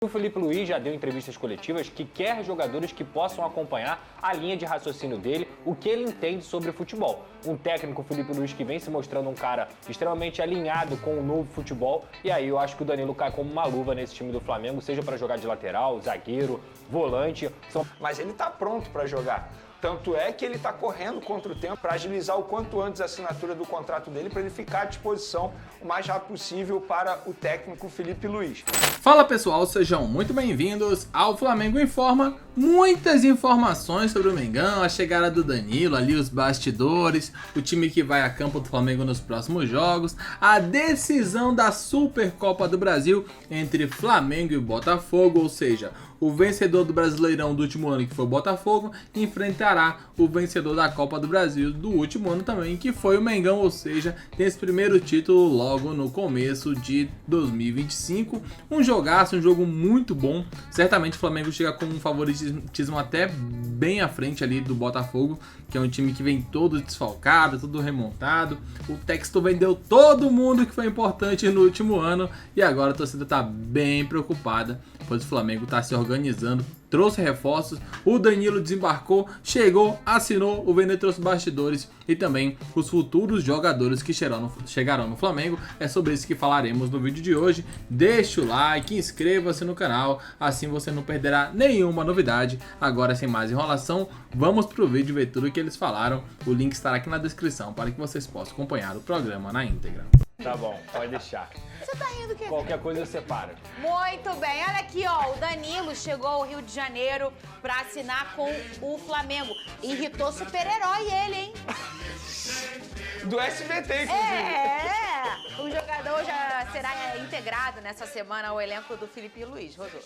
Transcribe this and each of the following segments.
O Felipe Luiz já deu entrevistas coletivas que quer jogadores que possam acompanhar a linha de raciocínio dele, o que ele entende sobre futebol. Um técnico, Felipe Luiz, que vem se mostrando um cara extremamente alinhado com o novo futebol, e aí eu acho que o Danilo cai como uma luva nesse time do Flamengo, seja para jogar de lateral, zagueiro, volante. Mas ele tá pronto para jogar. Tanto é que ele está correndo contra o tempo para agilizar o quanto antes a assinatura do contrato dele, para ele ficar à disposição o mais rápido possível para o técnico Felipe Luiz. Fala pessoal, sejam muito bem-vindos ao Flamengo Informa. Muitas informações sobre o Mengão, a chegada do Danilo, ali os bastidores, o time que vai a campo do Flamengo nos próximos jogos, a decisão da Supercopa do Brasil entre Flamengo e Botafogo, ou seja, o vencedor do Brasileirão do último ano, que foi o Botafogo, enfrentará o vencedor da Copa do Brasil do último ano também, que foi o Mengão, ou seja, tem esse primeiro título logo no começo de 2025. Um jogaço, um jogo muito bom. Certamente o Flamengo chega com um favoritismo até bem à frente ali do Botafogo, que é um time que vem todo desfalcado, todo remontado. O Texto vendeu todo mundo que foi importante no último ano e agora a torcida está bem preocupada, pois o Flamengo está se organizando, trouxe reforços, o Danilo desembarcou, chegou, assinou, o Vene trouxe bastidores e também os futuros jogadores que chegarão no Flamengo. É sobre isso que falaremos no vídeo de hoje. Deixe o like, inscreva-se no canal, assim você não perderá nenhuma novidade. Agora, sem mais enrolação, vamos pro vídeo ver tudo o que eles falaram. O link estará aqui na descrição para que vocês possam acompanhar o programa na íntegra. Tá bom, pode deixar. Você tá rindo o quê? Qualquer coisa eu separo. Muito bem, olha aqui, ó, o Danilo chegou ao Rio de Janeiro pra assinar com o Flamengo. Irritou super-herói ele, hein? Do SBT, inclusive. O jogador já será integrado nessa semana ao elenco do Felipe Luiz, Rodô.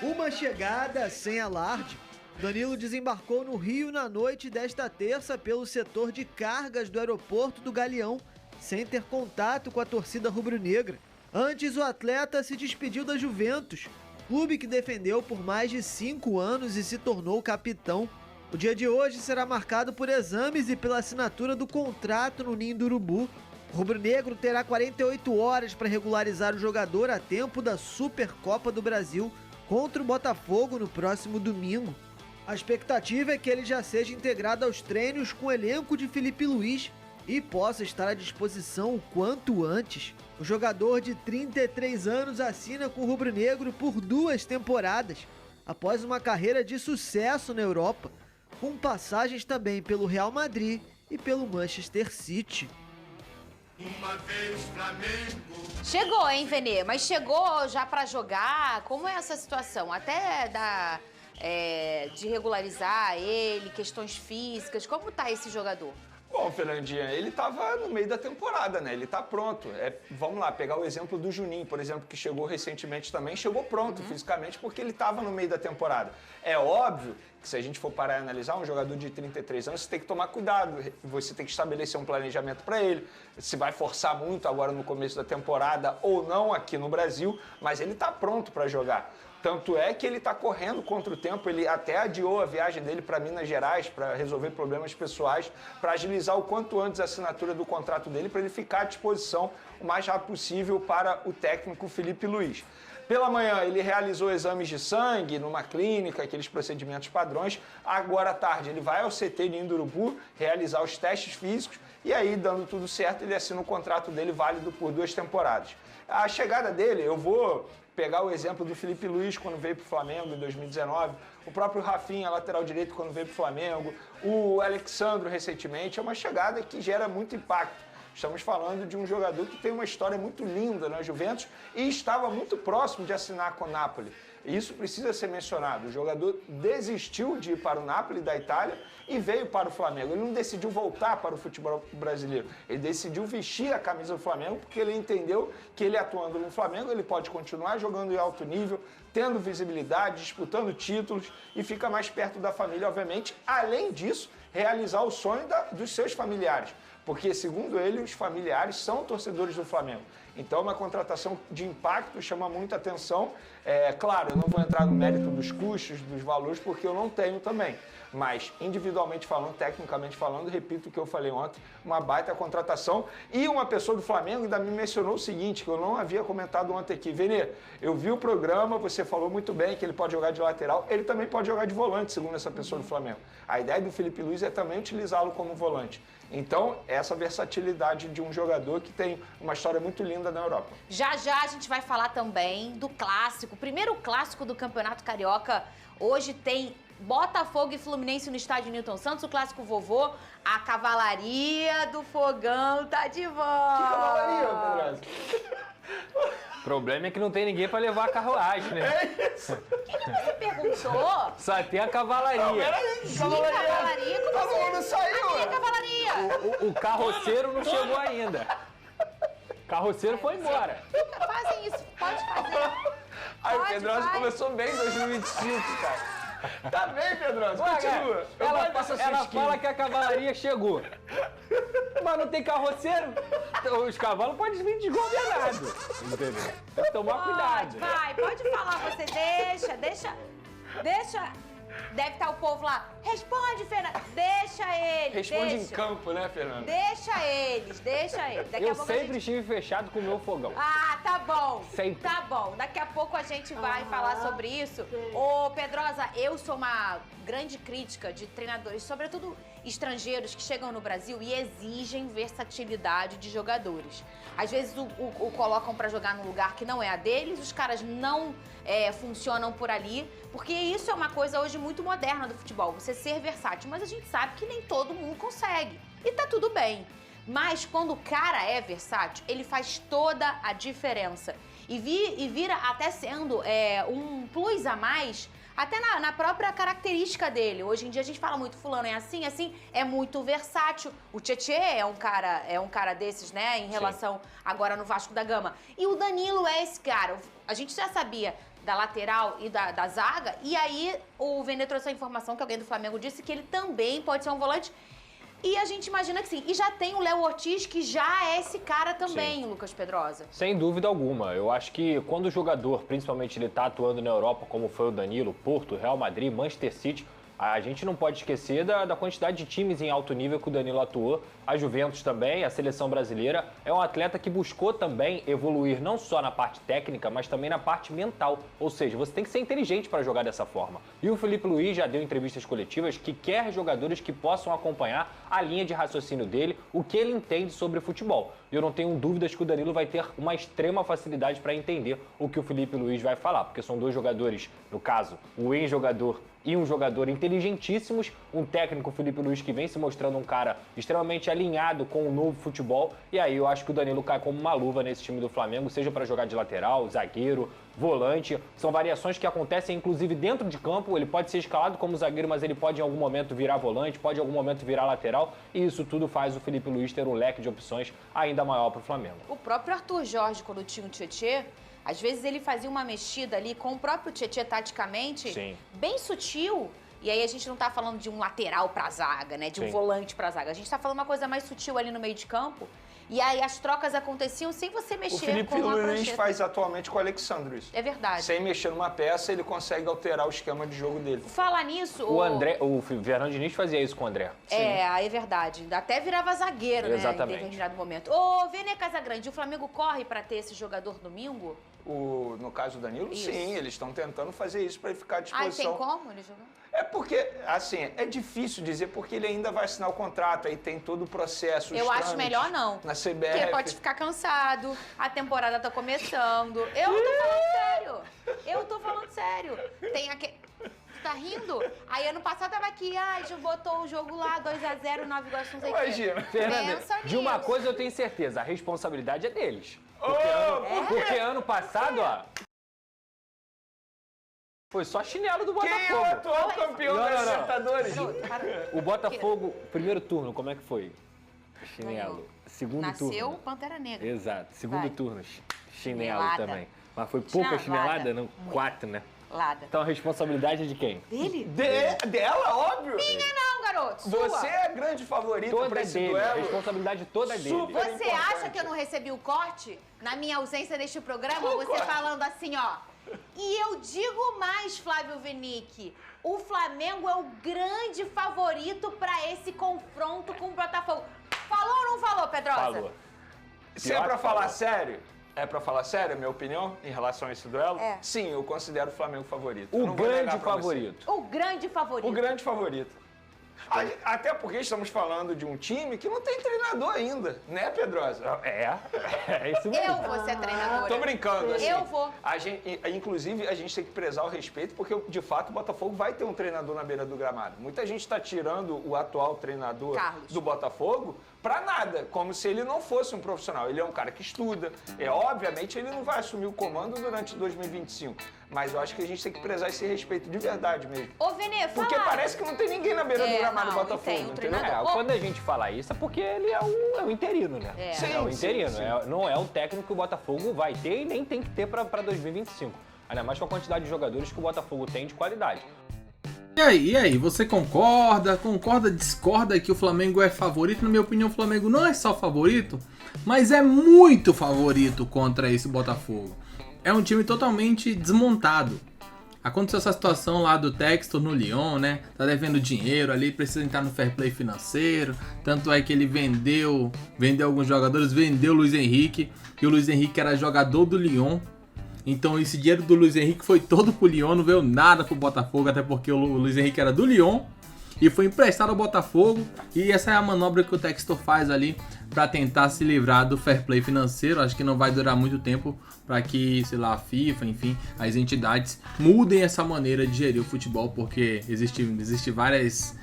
Uma chegada sem alarde. Danilo desembarcou no Rio na noite desta terça pelo setor de cargas do aeroporto do Galeão, sem ter contato com a torcida rubro-negra. Antes, o atleta se despediu da Juventus, clube que defendeu por mais de 5 anos e se tornou capitão. O dia de hoje será marcado por exames e pela assinatura do contrato no Ninho do Urubu. O rubro-negro terá 48 horas para regularizar o jogador a tempo da Supercopa do Brasil contra o Botafogo no próximo domingo. A expectativa é que ele já seja integrado aos treinos com o elenco de Felipe Luiz e possa estar à disposição o quanto antes. O jogador de 33 anos assina com o rubro-negro por 2 temporadas, após uma carreira de sucesso na Europa, com passagens também pelo Real Madrid e pelo Manchester City. Uma vez Flamengo. Chegou, hein, Vene? Mas chegou já pra jogar? Como é essa situação? Até de regularizar ele, questões físicas, como tá esse jogador? Bom, Fernandinha, ele estava no meio da temporada, né? Ele está pronto. Vamos lá, pegar o exemplo do Juninho, por exemplo, que chegou recentemente também, chegou pronto fisicamente porque ele estava no meio da temporada. É óbvio que se a gente for parar e analisar, um jogador de 33 anos, você tem que tomar cuidado, você tem que estabelecer um planejamento para ele, se vai forçar muito agora no começo da temporada ou não aqui no Brasil, mas ele está pronto para jogar. Tanto é que ele está correndo contra o tempo, ele até adiou a viagem dele para Minas Gerais para resolver problemas pessoais, para agilizar o quanto antes a assinatura do contrato dele, para ele ficar à disposição o mais rápido possível para o técnico Felipe Luiz. Pela manhã ele realizou exames de sangue numa clínica, aqueles procedimentos padrões. Agora à tarde ele vai ao CT de Urubu realizar os testes físicos e aí, dando tudo certo, ele assina o contrato dele válido por 2 temporadas. A chegada dele, eu vou pegar o exemplo do Felipe Luiz quando veio para o Flamengo em 2019, o próprio Rafinha, lateral direito, quando veio para o Flamengo, o Alexandro recentemente, é uma chegada que gera muito impacto. Estamos falando de um jogador que tem uma história muito linda na Juventus e estava muito próximo de assinar com o Napoli. Isso precisa ser mencionado. O jogador desistiu de ir para o Napoli da Itália e veio para o Flamengo. Ele não decidiu voltar para o futebol brasileiro. Ele decidiu vestir a camisa do Flamengo porque ele entendeu que ele atuando no Flamengo, ele pode continuar jogando em alto nível, tendo visibilidade, disputando títulos e fica mais perto da família, obviamente. Além disso, realizar o sonho dos seus familiares. Porque, segundo ele, os familiares são torcedores do Flamengo. Então é uma contratação de impacto, chama muita atenção. Claro, eu não vou entrar no mérito dos custos, dos valores, porque eu não tenho também. Mas, individualmente falando, tecnicamente falando, repito o que eu falei ontem, uma baita contratação. E uma pessoa do Flamengo ainda me mencionou o seguinte, que eu não havia comentado ontem aqui. Vene, eu vi o programa, você falou muito bem que ele pode jogar de lateral, ele também pode jogar de volante, segundo essa pessoa do Flamengo. A ideia do Felipe Luiz é também utilizá-lo como volante. Então, essa versatilidade de um jogador que tem uma história muito linda na Europa. Já já a gente vai falar também do clássico. O primeiro clássico do Campeonato Carioca. Hoje tem Botafogo e Fluminense no estádio Newton Santos, o clássico vovô. A cavalaria do Fogão tá de volta. Que cavalaria, Pedro? O problema é que não tem ninguém pra levar a carruagem, né? É isso. O que você perguntou? Só tem a cavalaria. Peraí, Que cavalaria? Como Todo mundo saiu. Que cavalaria? O carroceiro não chegou ainda. O carroceiro foi embora. Fazem isso, pode fazer. Aí o Pode, Pedrosa vai. começou bem em 2025, cara. Tá bem, Pedrosa, Ué, continua. Eu gosto dessa ela susquinha. fala que a cavalaria chegou. Mas não tem carroceiro. Então, os cavalos podem vir desgovernados. Entendeu? Tem que tomar cuidado. Pode falar, você deixa. Deve estar o povo lá. Responde, Fernando. Deixa eles. Responde deixa. em campo, né, Fernando? Deixa eles. Daqui Eu a pouco a sempre gente... estive fechado com o meu fogão. Ah, tá bom. Sempre. Tá bom. Daqui a pouco a gente vai falar sobre isso. Ô, Pedrosa, eu sou uma grande crítica de treinadores, sobretudo estrangeiros que chegam no Brasil e exigem versatilidade de jogadores. Às vezes o colocam pra jogar num lugar que não é a deles, os caras não funcionam por ali, porque isso é uma coisa hoje muito moderna do futebol, você ser versátil. Mas a gente sabe que nem todo mundo consegue. E tá tudo bem. Mas quando o cara é versátil, ele faz toda a diferença. E vira até sendo um plus a mais, até na própria característica dele. Hoje em dia a gente fala muito, fulano é assim, é muito versátil. O Tietê é um cara desses, né, em relação agora no Vasco da Gama. E o Danilo é esse cara. A gente já sabia da lateral e da zaga, e aí o Vene trouxe a informação que alguém do Flamengo disse que ele também pode ser um volante. E a gente imagina que sim. E já tem o Léo Ortiz, que já é esse cara também, Lucas Pedrosa. Sem dúvida alguma. Eu acho que quando o jogador, principalmente ele tá atuando na Europa, como foi o Danilo, Porto, Real Madrid, Manchester City, a gente não pode esquecer da quantidade de times em alto nível que o Danilo atuou. A Juventus também, a seleção brasileira. É um atleta que buscou também evoluir não só na parte técnica, mas também na parte mental. Ou seja, você tem que ser inteligente para jogar dessa forma. E o Felipe Luiz já deu entrevistas coletivas que quer jogadores que possam acompanhar a linha de raciocínio dele, o que ele entende sobre futebol. E eu não tenho dúvidas que o Danilo vai ter uma extrema facilidade para entender o que o Felipe Luiz vai falar, porque são dois jogadores, no caso, o ex-jogador e um jogador inteligentíssimos, um técnico, Felipe Luiz, que vem se mostrando um cara extremamente alinhado com o novo futebol, e aí eu acho que o Danilo cai como uma luva nesse time do Flamengo, seja para jogar de lateral, zagueiro, volante, são variações que acontecem inclusive dentro de campo, ele pode ser escalado como zagueiro, mas ele pode em algum momento virar volante, pode em algum momento virar lateral, e isso tudo faz o Felipe Luiz ter um leque de opções ainda maior para o Flamengo. O próprio Arthur Jorge, quando tinha o Tietê, às vezes ele fazia uma mexida ali com o próprio Tietê taticamente, Sim. bem sutil. E aí a gente não tá falando de um lateral pra zaga, né? De um Sim. volante pra zaga. A gente tá falando uma coisa mais sutil ali no meio de campo. E aí as trocas aconteciam sem você O mexer Felipe com uma Luiz prancheta. faz atualmente com o Alexandre isso. É verdade. Sem mexer numa peça, ele consegue alterar o esquema de jogo dele. Falar nisso... O Fernando Diniz fazia isso com o André. É verdade. Até virava zagueiro, né? Exatamente. Em determinado momento. Ô, Vene Casagrande, o Flamengo corre pra ter esse jogador domingo? No caso do Danilo, Isso. sim, eles estão tentando fazer isso para ele ficar à Ah, disposição. tem como ele jogar? É porque, assim, é difícil dizer porque ele ainda vai assinar o contrato, aí tem todo o processo. os Eu acho trâmites melhor não. Na CBF. Porque ele pode ficar cansado, a temporada tá começando. Eu tô falando sério. Tem aquele... Tá rindo? Aí ano passado tava aqui, já botou o jogo lá, 2-0, 9 Iguaçu, não sei o quê. Imagina. Fernanda, Pensa de uma nisso. coisa eu tenho certeza, a responsabilidade é deles. Ô, Porque ano passado, ó, foi só chinelo do quem é o Botafogo. atual campeão Não, da não, não. Libertadores? O Botafogo, primeiro turno, como é que foi? Chinelo. Ganhou. Segundo Nasceu turno. Pantera Negra. Exato. Segundo Vai. turno, chinelo Chinelada. também. Mas foi pouca Chinelada. chinelada? Não, 4, né? Lada. Então a responsabilidade é de quem? Dele? Dela, óbvio. Minha não, garoto? Você é a grande favorita Toda pra é esse dele, a duelo. responsabilidade toda é dele. Super. Você importante. acha que eu não recebi o corte? Na minha ausência neste programa, você falando assim, ó. E eu digo mais, Flávio Venick. O Flamengo é o grande favorito pra esse confronto com o Botafogo. Falou ou não falou, Pedrosa? Falou. Se é Pior pra que falar falou. sério, a minha opinião em relação a esse duelo? É. Sim, eu considero o Flamengo favorito. Eu O não vou negar grande pra você. favorito. O grande favorito. O grande favorito. Até porque estamos falando de um time que não tem treinador ainda, né, Pedrosa? É isso mesmo. Eu vou ser treinadora. Tô brincando, assim. Eu vou. Inclusive, a gente tem que prezar o respeito, porque, de fato, o Botafogo vai ter um treinador na beira do gramado. Muita gente está tirando o atual treinador Carlos. do Botafogo pra nada, como se ele não fosse um profissional. Ele é um cara que estuda. Obviamente, ele não vai assumir o comando durante 2025. Mas eu acho que a gente tem que prezar esse respeito de verdade mesmo. Ô, Vene, fala. Porque parece que não tem ninguém na beira do gramado do não, Botafogo, tem um entendeu? treinador. Quando a gente fala isso é porque ele é o interino, né? É. Sim, É o sim, interino. sim. Não é o técnico que o Botafogo vai ter e nem tem que ter pra 2025. Ainda mais com a quantidade de jogadores que o Botafogo tem de qualidade. E aí, você concorda, discorda que o Flamengo é favorito? Na minha opinião, o Flamengo não é só favorito, mas é muito favorito contra esse Botafogo. É um time totalmente desmontado. Aconteceu essa situação lá do Textor no Lyon, né? Tá devendo dinheiro ali, precisa entrar no fair play financeiro. Tanto é que ele vendeu alguns jogadores, vendeu o Luiz Henrique, e o Luiz Henrique era jogador do Lyon. Então esse dinheiro do Luiz Henrique foi todo pro Lyon, não veio nada pro Botafogo, até porque o Luiz Henrique era do Lyon e foi emprestado ao Botafogo. E essa é a manobra que o Textor faz ali para tentar se livrar do fair play financeiro. Acho que não vai durar muito tempo para que, sei lá, a FIFA, enfim, as entidades mudem essa maneira de gerir o futebol, porque existe várias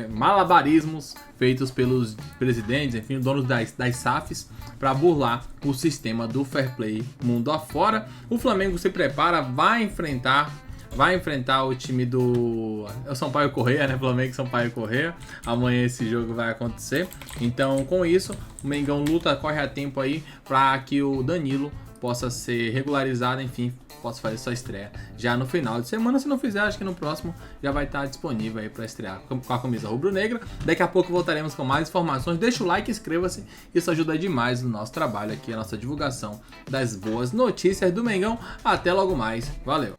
malabarismos feitos pelos presidentes, enfim, donos das SAFs, para burlar o sistema do fair play mundo afora. O Flamengo se prepara, vai enfrentar o time do Sampaio Corrêa, né? Flamengo e Sampaio Corrêa. Amanhã esse jogo vai acontecer. Então, com isso, o Mengão luta, corre a tempo aí para que o Danilo possa ser regularizado, enfim, possa fazer sua estreia já no final de semana. Se não fizer, acho que no próximo já vai estar disponível aí para estrear com a camisa rubro-negra. Daqui a pouco voltaremos com mais informações. Deixa o like, inscreva-se, isso ajuda demais no nosso trabalho aqui, a nossa divulgação das boas notícias do Mengão. Até logo mais, valeu!